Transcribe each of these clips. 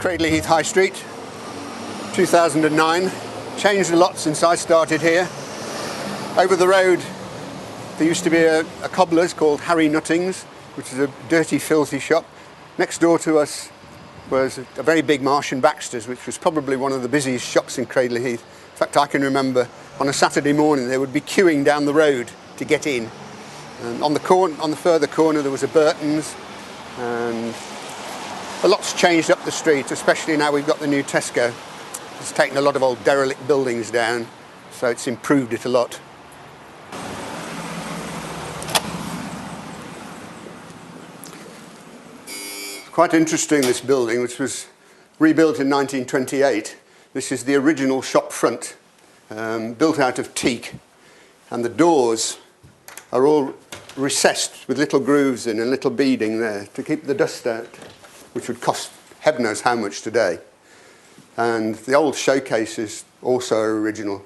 Cradley, Heath High Street, 2009. Changed a lot since I started here. Over the road there used to be a cobbler's called Harry Nutting's, which is a dirty, filthy shop. Next door to us was a very big Marsh & Baxter's, which was probably one of the busiest shops in Cradley Heath. In fact, I can remember on a Saturday morning they would be queuing down the road to get in. And on the further corner there was a Burton's, and a lot's changed up the street, especially now we've got the new Tesco. It's taken a lot of old derelict buildings down, so it's improved it a lot. It's quite interesting, this building, which was rebuilt in 1928. This is the original shop front, built out of teak, and the doors are all recessed with little grooves in and little beading there to keep the dust out, which would cost heaven knows how much today. And the old showcase is also original,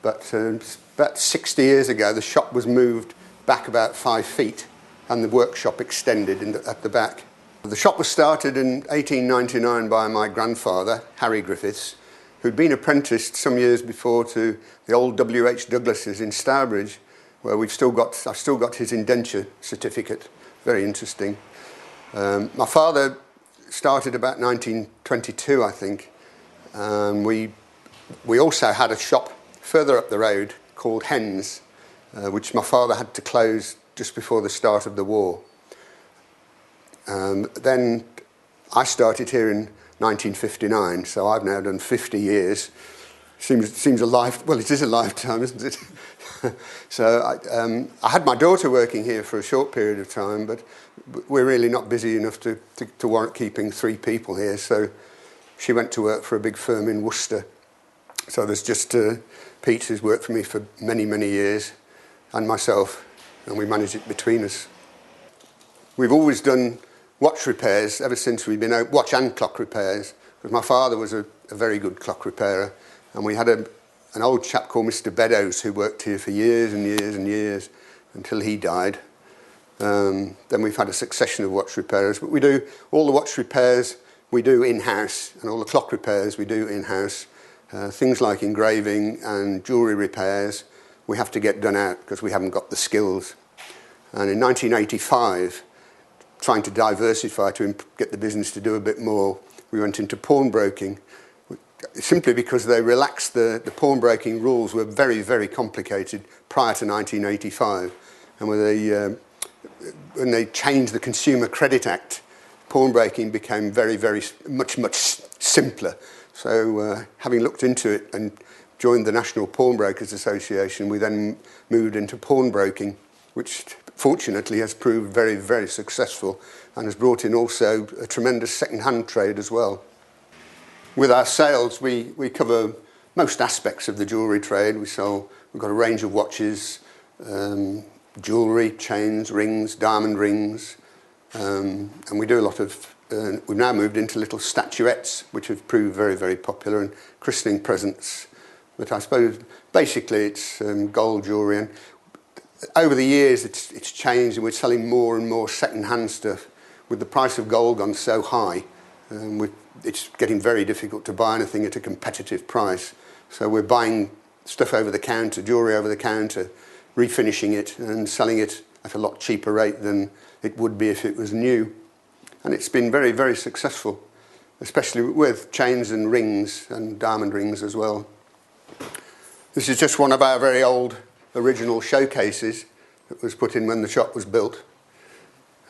but about 60 years ago the shop was moved back about 5 feet and the workshop extended at the back. The shop was started in 1899 by my grandfather, Harry Griffiths, who'd been apprenticed some years before to the old W.H. Douglas's in Stourbridge, where I've still got his indenture certificate. Very interesting. My father started about 1922, I think. We also had a shop further up the road called Hen's, which my father had to close just before the start of the war. Then I started here in 1959, so I've now done 50 years. Seems a life. Well, it is a lifetime, isn't it? So I had my daughter working here for a short period of time, but we're really not busy enough to warrant keeping 3 people here. So she went to work for a big firm in Worcester. So there's just Pete, who's worked for me for many, many years, and myself, and we manage it between us. We've always done watch repairs ever since we've been out, watch and clock repairs, because my father was a very good clock repairer, and we had an old chap called Mr. Beddoes who worked here for years and years and years until he died. Then we've had a succession of watch repairers, but we do all the watch repairs we do in-house, and all the clock repairs we do in-house. Things like engraving and jewellery repairs we have to get done out because we haven't got the skills. And in 1985, trying to diversify to get the business to do a bit more, we went into pawnbroking, simply because they relaxed the pawnbroking rules were very, very complicated prior to 1985. And when they changed the Consumer Credit Act, pawnbroking became much simpler. So having looked into it and joined the National Pawnbrokers Association, we then moved into pawnbroking, which fortunately has proved very, very successful and has brought in also a tremendous second-hand trade as well. With our sales, we cover most aspects of the jewellery trade. We've got a range of watches, jewellery, chains, rings, diamond rings, and we do a lot of, we've now moved into little statuettes, which have proved very, very popular, and christening presents. But I suppose basically it's gold jewellery, and over the years it's changed, and we're selling more and more second-hand stuff. With the price of gold gone so high, it's getting very difficult to buy anything at a competitive price. So we're buying stuff over the counter, jewellery over the counter, refinishing it and selling it at a lot cheaper rate than it would be if it was new. And it's been very, very successful, especially with chains and rings and diamond rings as well. This is just one of our very old original showcases that was put in when the shop was built.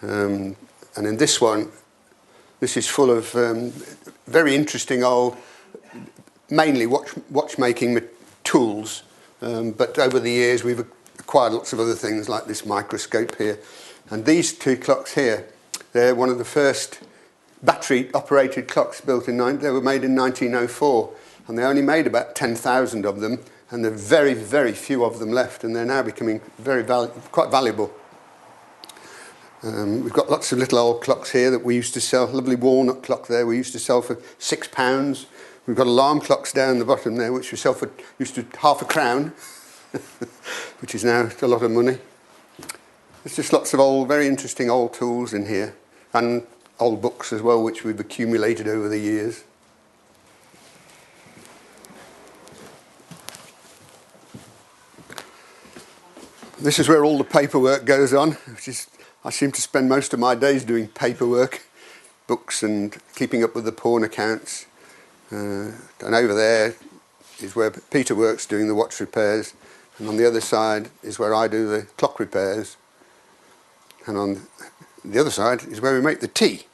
And in this one, this is full of very interesting old, mainly watchmaking tools, but over the years we've acquired lots of other things like this microscope here. And these 2 clocks here, they're one of the first battery-operated clocks built they were made in 1904, and they only made about 10,000 of them, and there are very, very few of them left, and they're now becoming quite valuable. We've got lots of little old clocks here that we used to sell. Lovely walnut clock there we used to sell for £6. We've got alarm clocks down the bottom there which we sell for used to £0.50, which is now a lot of money. There's just lots of old, very interesting old tools in here, and old books as well, which we've accumulated over the years. This is where all the paperwork goes on, which is, I seem to spend most of my days doing paperwork, books and keeping up with the pawn accounts. And over there is where Peter works doing the watch repairs, and on the other side is where I do the clock repairs, and on the other side is where we make the tea.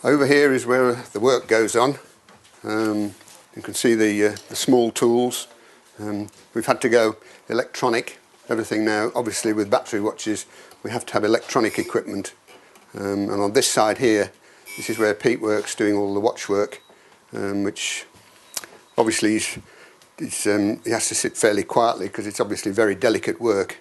Over here is where the work goes on. You can see the small tools. We've had to go electronic, everything now. Obviously with battery watches we have to have electronic equipment. And on this side here, this is where Pete works doing all the watch work, which obviously he has to sit fairly quietly because it's obviously very delicate work.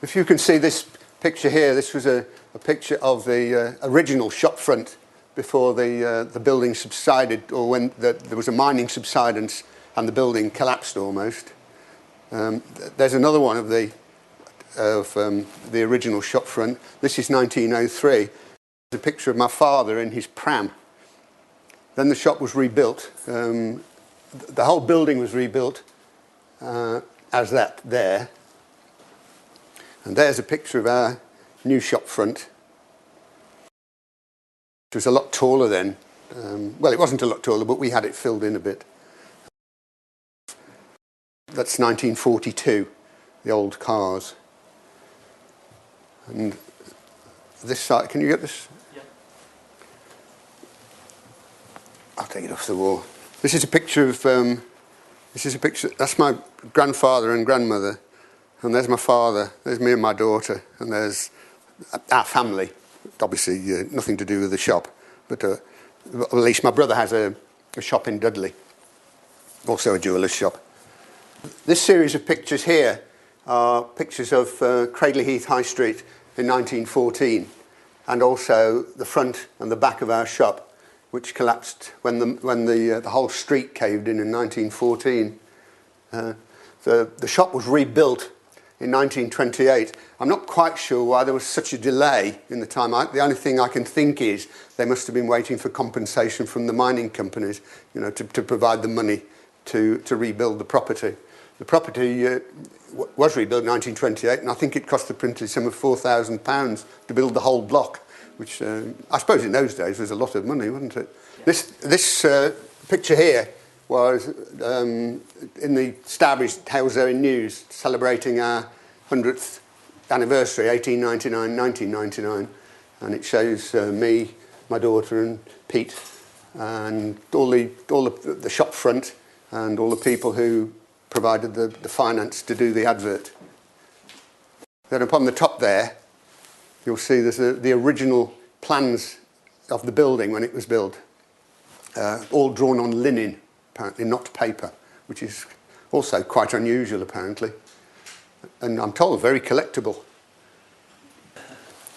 If you can see this picture here, this was a picture of the original shop front before the building subsided, or when there was a mining subsidence and the building collapsed almost. There's another one of the original shop front. This is 1903. A picture of my father in his pram. Then the shop was rebuilt. The whole building was rebuilt as that there. And there's a picture of our new shop front. It was a lot taller then. Well, it wasn't a lot taller, but we had it filled in a bit. That's 1942, the old cars. And this side, can you get this? Yeah. I'll take it off the wall. This is a picture of, that's my grandfather and grandmother. And there's my father, there's me and my daughter, and there's our family. Obviously, nothing to do with the shop, but at least my brother has a shop in Dudley, also a jeweller's shop. This series of pictures here are pictures of Cradley Heath High Street in 1914, and also the front and the back of our shop, which collapsed when the whole street caved in 1914. The shop was rebuilt in 1928. I'm not quite sure why there was such a delay in the time. The only thing I can think is they must have been waiting for compensation from the mining companies, to provide the money to rebuild the property. The property was rebuilt in 1928, and I think it cost the printer some of £4,000 to build the whole block, which I suppose in those days was a lot of money, wasn't it? This picture here was in the Starbridge Halesoe News, celebrating our 100th anniversary, 1999, and it shows me, my daughter and Pete, and all the shop front and all the people who provided the finance to do the advert. Then up on the top there, you'll see there's the original plans of the building when it was built, all drawn on linen, apparently not paper, which is also quite unusual apparently, and I'm told very collectible.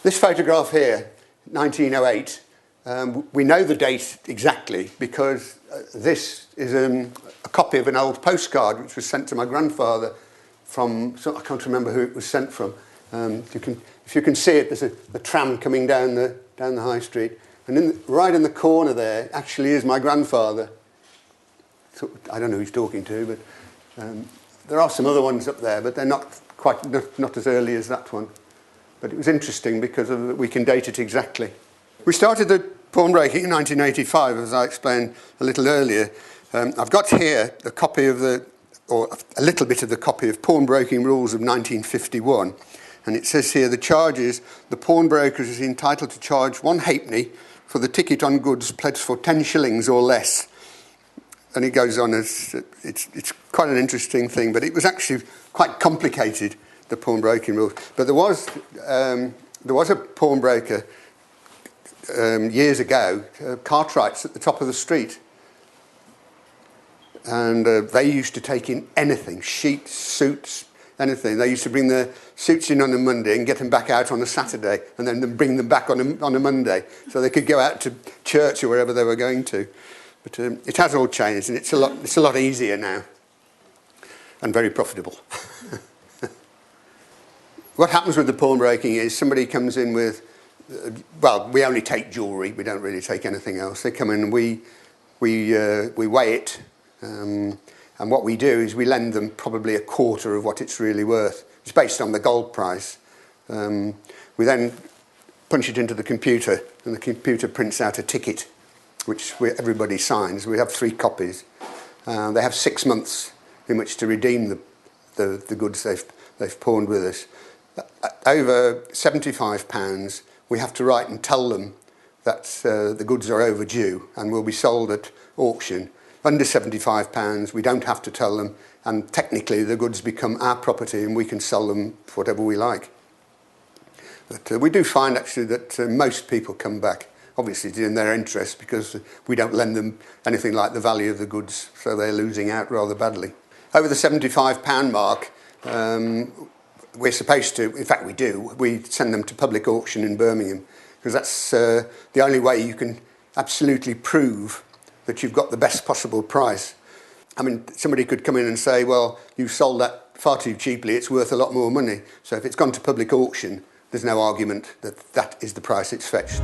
This photograph here, 1908, we know the date exactly because this is a copy of an old postcard which was sent to my grandfather from, I can't remember who it was sent from. If you can see it, there's a tram coming down the high street, and right in the corner there actually is my grandfather. So, I don't know who he's talking to, but there are some other ones up there, but they're not as early as that one. But it was interesting because we can date it exactly. We started the pawnbroking in 1985, as I explained a little earlier. I've got here a copy of or a little bit of the copy of Pawnbroking Rules of 1951. And it says here, the charges, the pawnbrokers is entitled to charge 1 halfpenny for the ticket on goods pledged for 10 shillings or less. And it goes on as, it's quite an interesting thing, but it was actually quite complicated, the pawnbroking rules. But there was a pawnbroker years ago, Cartwright's at the top of the street. And they used to take in anything, sheets, suits, anything. They used to bring their suits in on a Monday and get them back out on a Saturday, and then bring them back on a Monday, so they could go out to church or wherever they were going to. But it has all changed, and it's a lot easier now, and very profitable. What happens with the pawnbroking is somebody comes in with, well, we only take jewellery, we don't really take anything else. They come in and we weigh it, and what we do is we lend them probably a quarter of what it's really worth. It's based on the gold price. We then punch it into the computer, and the computer prints out a ticket, which everybody signs. We have 3 copies. They have 6 months in which to redeem the goods they've pawned with us. Over £75, we have to write and tell them that the goods are overdue and will be sold at auction. Under £75, we don't have to tell them, and technically the goods become our property and we can sell them for whatever we like. But we do find actually that most people come back. Obviously it's in their interest because we don't lend them anything like the value of the goods, so they're losing out rather badly. Over the £75 mark, we're supposed to, in fact we do, we send them to public auction in Birmingham, because that's the only way you can absolutely prove that you've got the best possible price. I mean, somebody could come in and say, well, you sold that far too cheaply, it's worth a lot more money. So if it's gone to public auction, there's no argument that that is the price it's fetched.